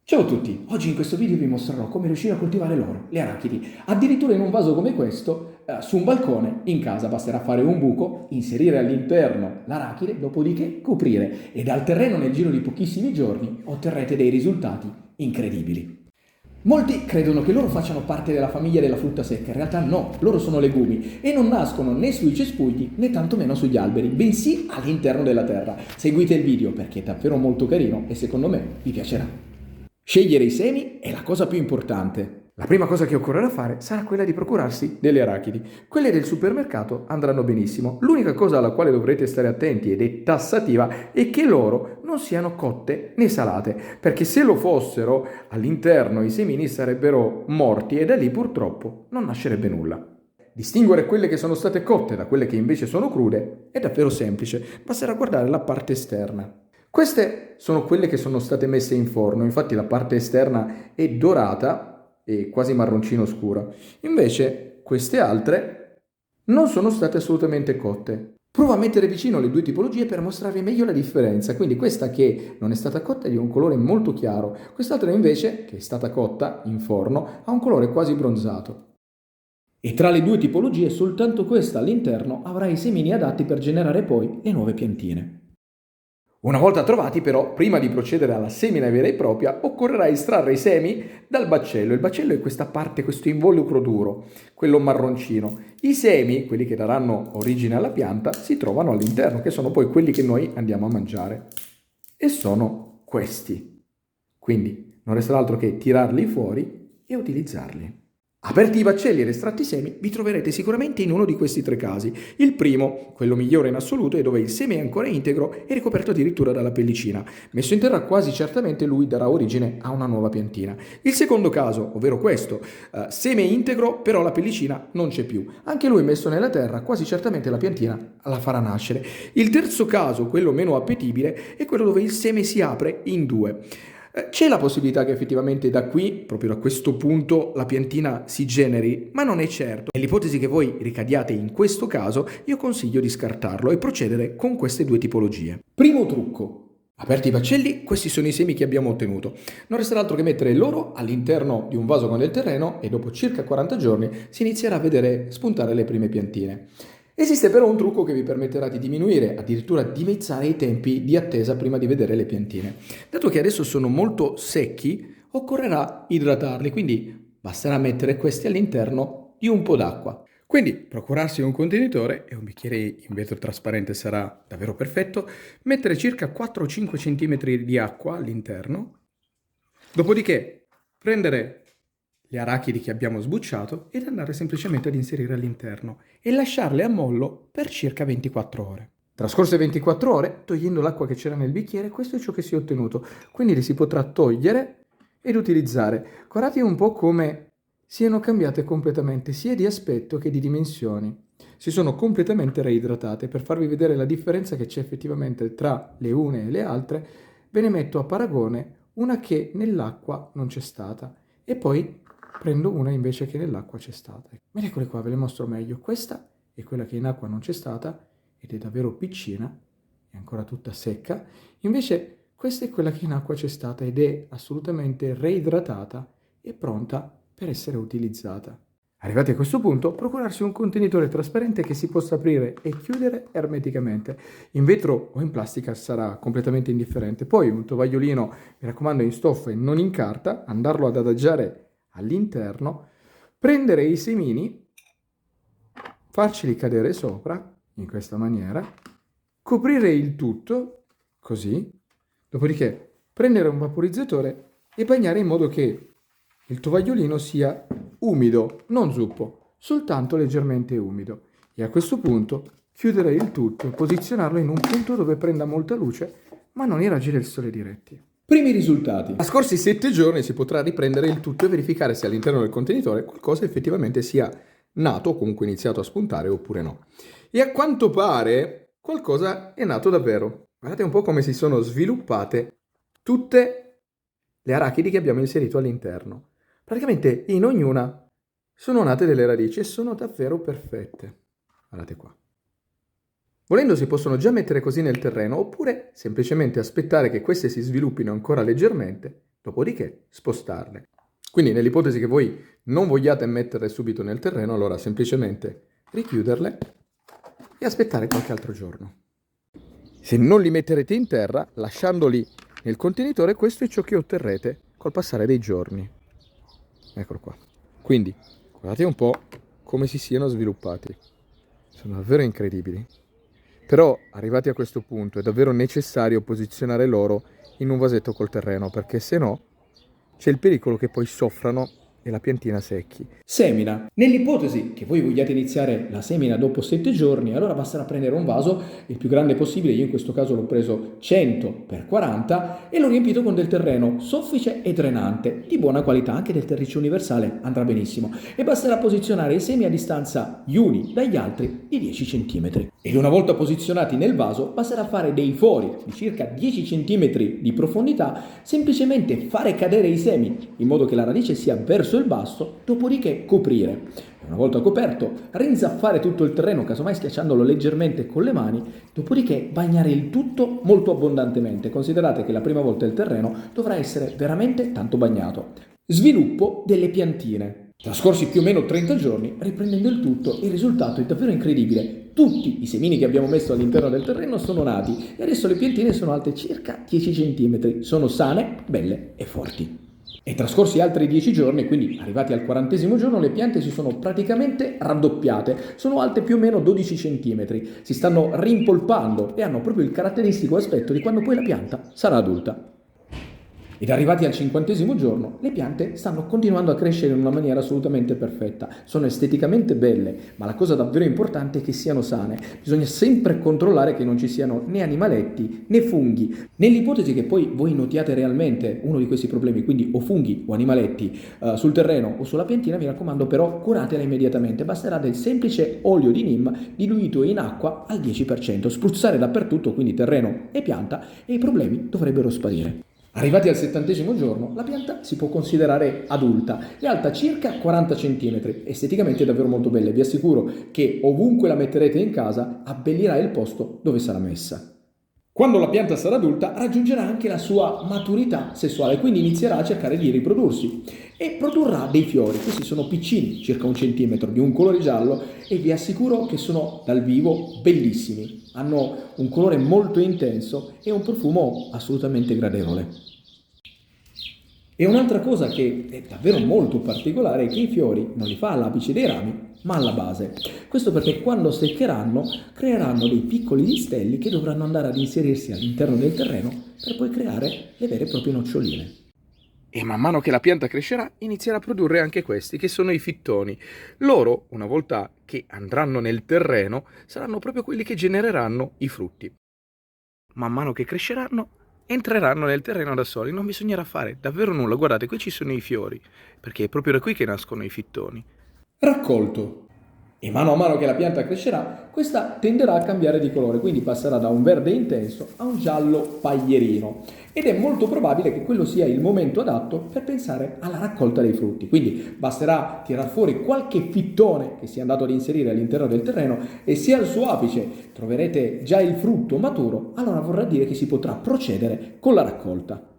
Ciao a tutti, oggi in questo video vi mostrerò come riuscire a coltivare l'oro, le arachidi, addirittura in un vaso come questo, su un balcone, in casa. Basterà fare un buco, inserire all'interno l'arachide, dopodiché coprire e dal terreno nel giro di pochissimi giorni otterrete dei risultati incredibili. Molti credono che loro facciano parte della famiglia della frutta secca, in realtà no, loro sono legumi e non nascono né sui cespugli né tantomeno sugli alberi, bensì all'interno della terra. Seguite il video perché è davvero molto carino e secondo me vi piacerà. Scegliere i semi è la cosa più importante. La prima cosa che occorrerà fare sarà quella di procurarsi delle arachidi. Quelle del supermercato andranno benissimo. L'unica cosa alla quale dovrete stare attenti, ed è tassativa, è che loro non siano cotte né salate, perché se lo fossero, all'interno i semini sarebbero morti e da lì purtroppo non nascerebbe nulla. Distinguere quelle che sono state cotte da quelle che invece sono crude è davvero semplice, basterà guardare la parte esterna. Queste sono quelle che sono state messe in forno, infatti la parte esterna è dorata e quasi marroncino scura. Invece queste altre non sono state assolutamente cotte. Provo a mettere vicino le due tipologie per mostrarvi meglio la differenza. Quindi questa che non è stata cotta è di un colore molto chiaro, quest'altra invece, che è stata cotta in forno, ha un colore quasi bronzato. E tra le due tipologie soltanto questa all'interno avrà i semini adatti per generare poi le nuove piantine. Una volta trovati però, prima di procedere alla semina vera e propria, occorrerà estrarre i semi dal baccello. Il baccello è questa parte, questo involucro duro, quello marroncino. I semi, quelli che daranno origine alla pianta, si trovano all'interno, che sono poi quelli che noi andiamo a mangiare. E sono questi. Quindi non resterà altro che tirarli fuori e utilizzarli. Aperti i baccelli ed estratti i semi, vi troverete sicuramente in uno di questi tre casi. Il primo, quello migliore in assoluto, è dove il seme è ancora integro e ricoperto addirittura dalla pellicina. Messo in terra quasi certamente lui darà origine a una nuova piantina. Il secondo caso, ovvero questo, seme integro però la pellicina non c'è più. Anche lui messo nella terra, quasi certamente la piantina la farà nascere. Il terzo caso, quello meno appetibile, è quello dove il seme si apre in due. C'è la possibilità che effettivamente da qui, proprio da questo punto, la piantina si generi, ma non è certo. Nell'ipotesi che voi ricadiate in questo caso, io consiglio di scartarlo e procedere con queste due tipologie. Primo trucco. Aperti i baccelli, questi sono i semi che abbiamo ottenuto. Non resterà altro che mettere loro all'interno di un vaso con del terreno e dopo circa 40 giorni si inizierà a vedere spuntare le prime piantine. Esiste però un trucco che vi permetterà di diminuire, addirittura dimezzare i tempi di attesa prima di vedere le piantine. Dato che adesso sono molto secchi, occorrerà idratarli, quindi basterà mettere questi all'interno di un po' d'acqua. Quindi procurarsi un contenitore e un bicchiere in vetro trasparente sarà davvero perfetto, mettere circa 4-5 cm di acqua all'interno, dopodiché prendere le arachidi che abbiamo sbucciato ed andare semplicemente ad inserire all'interno e lasciarle a mollo per circa 24 ore. Trascorse 24 ore, togliendo l'acqua che c'era nel bicchiere, questo è ciò che si è ottenuto. Quindi li si potrà togliere ed utilizzare. Guardate un po' come siano cambiate completamente, sia di aspetto che di dimensioni. Si sono completamente reidratate. Per farvi vedere la differenza che c'è effettivamente tra le une e le altre, ve ne metto a paragone una che nell'acqua non c'è stata e poi prendo una invece che nell'acqua c'è stata. Bene, eccole qua, ve le mostro meglio. Questa è quella che in acqua non c'è stata ed è davvero piccina, è ancora tutta secca. Invece questa è quella che in acqua c'è stata ed è assolutamente reidratata e pronta per essere utilizzata. Arrivati a questo punto, procurarsi un contenitore trasparente che si possa aprire e chiudere ermeticamente. In vetro o in plastica sarà completamente indifferente. Poi un tovagliolino, mi raccomando, in stoffa e non in carta, andarlo ad adagiare all'interno, prendere i semini, farceli cadere sopra, in questa maniera, coprire il tutto, così, dopodiché prendere un vaporizzatore e bagnare in modo che il tovagliolino sia umido, non zuppo, soltanto leggermente umido. E a questo punto chiudere il tutto e posizionarlo in un punto dove prenda molta luce, ma non i raggi del sole diretti. Primi risultati. Trascorsi 7 giorni si potrà riprendere il tutto e verificare se all'interno del contenitore qualcosa effettivamente sia nato o comunque iniziato a spuntare oppure no. E a quanto pare qualcosa è nato davvero. Guardate un po' come si sono sviluppate tutte le arachidi che abbiamo inserito all'interno. Praticamente in ognuna sono nate delle radici e sono davvero perfette. Guardate qua. Volendo si possono già mettere così nel terreno oppure semplicemente aspettare che queste si sviluppino ancora leggermente dopodiché spostarle. Quindi nell'ipotesi che voi non vogliate metterle subito nel terreno, allora semplicemente richiuderle e aspettare qualche altro giorno. Se non li metterete in terra, lasciandoli nel contenitore, questo è ciò che otterrete col passare dei giorni. Eccolo qua. Quindi, guardate un po' come si siano sviluppati. Sono davvero incredibili. Però, arrivati a questo punto, è davvero necessario posizionare loro in un vasetto col terreno, perché se no c'è il pericolo che poi soffrano e la piantina secchi. Semina. Nell'ipotesi che voi vogliate iniziare la semina dopo 7 giorni, allora basterà prendere un vaso il più grande possibile. Io in questo caso l'ho preso 100 x 40 e l'ho riempito con del terreno soffice e drenante, di buona qualità, anche del terriccio universale andrà benissimo. E basterà posizionare i semi a distanza gli uni dagli altri di 10 cm. Ed una volta posizionati nel vaso, basterà fare dei fori di circa 10 cm di profondità, semplicemente fare cadere i semi in modo che la radice sia verso il basso, dopodiché coprire. Una volta coperto, rinzaffare tutto il terreno, casomai schiacciandolo leggermente con le mani, dopodiché bagnare il tutto molto abbondantemente. Considerate che la prima volta il terreno dovrà essere veramente tanto bagnato. Sviluppo delle piantine. Trascorsi più o meno 30 giorni, riprendendo il tutto, il risultato è davvero incredibile. Tutti i semini che abbiamo messo all'interno del terreno sono nati e adesso le piantine sono alte circa 10 cm. Sono sane, belle e forti. E trascorsi altri 10 giorni, quindi arrivati al 40° giorno, le piante si sono praticamente raddoppiate, sono alte più o meno 12 cm, si stanno rimpolpando e hanno proprio il caratteristico aspetto di quando poi la pianta sarà adulta. Ed arrivati al 50° giorno, le piante stanno continuando a crescere in una maniera assolutamente perfetta. Sono esteticamente belle, ma la cosa davvero importante è che siano sane. Bisogna sempre controllare che non ci siano né animaletti né funghi. Nell'ipotesi che poi voi notiate realmente uno di questi problemi, quindi o funghi o animaletti sul terreno o sulla piantina, mi raccomando però curatela immediatamente. Basterà del semplice olio di neem diluito in acqua al 10%, spruzzare dappertutto, quindi terreno e pianta, e i problemi dovrebbero sparire. Arrivati al 70° giorno, la pianta si può considerare adulta, è alta circa 40 cm, esteticamente è davvero molto bella. Vi assicuro che ovunque la metterete in casa abbellirà il posto dove sarà messa. Quando la pianta sarà adulta raggiungerà anche la sua maturità sessuale, quindi inizierà a cercare di riprodursi e produrrà dei fiori. Questi sono piccini, circa 1 centimetro, di un colore giallo, e vi assicuro che sono dal vivo bellissimi. Hanno un colore molto intenso e un profumo assolutamente gradevole. E un'altra cosa che è davvero molto particolare è che i fiori non li fa all'apice dei rami, ma alla base. Questo perché quando seccheranno creeranno dei piccoli listelli che dovranno andare ad inserirsi all'interno del terreno per poi creare le vere e proprie noccioline. E man mano che la pianta crescerà inizierà a produrre anche questi, che sono i fittoni. Loro, una volta che andranno nel terreno, saranno proprio quelli che genereranno i frutti. Man mano che cresceranno entreranno nel terreno da soli, non bisognerà fare davvero nulla. Guardate, qui ci sono i fiori, perché è proprio da qui che nascono i fittoni. Raccolto. E mano a mano che la pianta crescerà, questa tenderà a cambiare di colore, quindi passerà da un verde intenso a un giallo paglierino. Ed è molto probabile che quello sia il momento adatto per pensare alla raccolta dei frutti. Quindi basterà tirar fuori qualche fittone che sia andato ad inserire all'interno del terreno, e se al suo apice troverete già il frutto maturo, allora vorrà dire che si potrà procedere con la raccolta.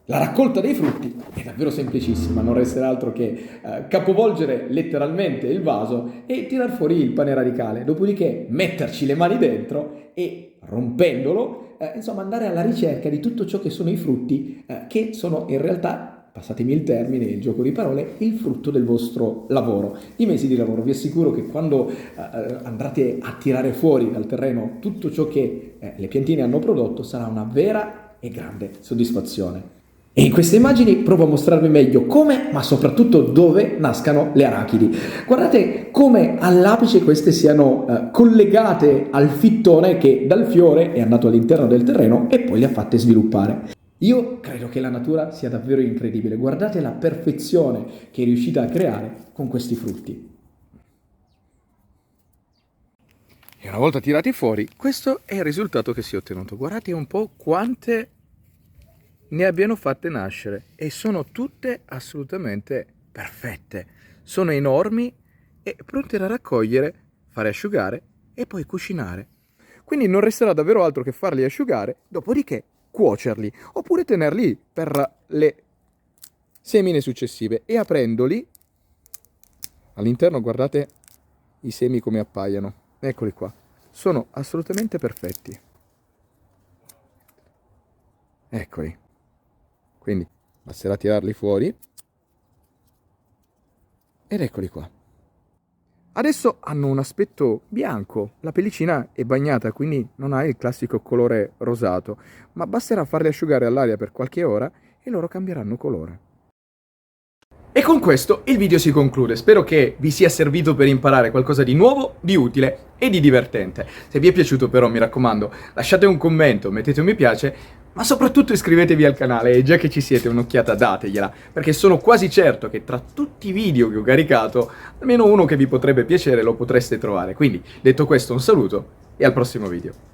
La raccolta dei frutti è davvero semplicissima, non resterà altro che capovolgere letteralmente il vaso e tirar fuori il pane radicale, dopodiché metterci le mani dentro e, rompendolo, andare alla ricerca di tutto ciò che sono i frutti che sono in realtà, passatemi il termine, il gioco di parole, il frutto del vostro lavoro, di mesi di lavoro. Vi assicuro che quando andrete a tirare fuori dal terreno tutto ciò che le piantine hanno prodotto sarà una vera e grande soddisfazione. E in queste immagini provo a mostrarvi meglio come, ma soprattutto dove nascano le arachidi. Guardate come all'apice queste siano collegate al fittone che dal fiore è andato all'interno del terreno e poi le ha fatte sviluppare. Io credo che la natura sia davvero incredibile. Guardate la perfezione che è riuscita a creare con questi frutti. E una volta tirati fuori, questo è il risultato che si è ottenuto. Guardate un po' quante ne abbiano fatte nascere, e sono tutte assolutamente perfette. Sono enormi e pronte da raccogliere, fare asciugare e poi cucinare. Quindi non resterà davvero altro che farli asciugare, dopodiché cuocerli, oppure tenerli per le semine successive. E aprendoli, all'interno guardate i semi come appaiono, eccoli qua, sono assolutamente perfetti. Eccoli, quindi basterà tirarli fuori ed eccoli qua. Adesso hanno un aspetto bianco, la pellicina è bagnata, quindi non ha il classico colore rosato, ma basterà farli asciugare all'aria per qualche ora e loro cambieranno colore. E con questo il video si conclude, spero che vi sia servito per imparare qualcosa di nuovo, di utile e di divertente. Se vi è piaciuto però, mi raccomando, lasciate un commento, mettete un mi piace, ma soprattutto iscrivetevi al canale e già che ci siete un'occhiata dategliela, perché sono quasi certo che tra tutti i video che ho caricato, almeno uno che vi potrebbe piacere lo potreste trovare. Quindi, detto questo, un saluto e al prossimo video.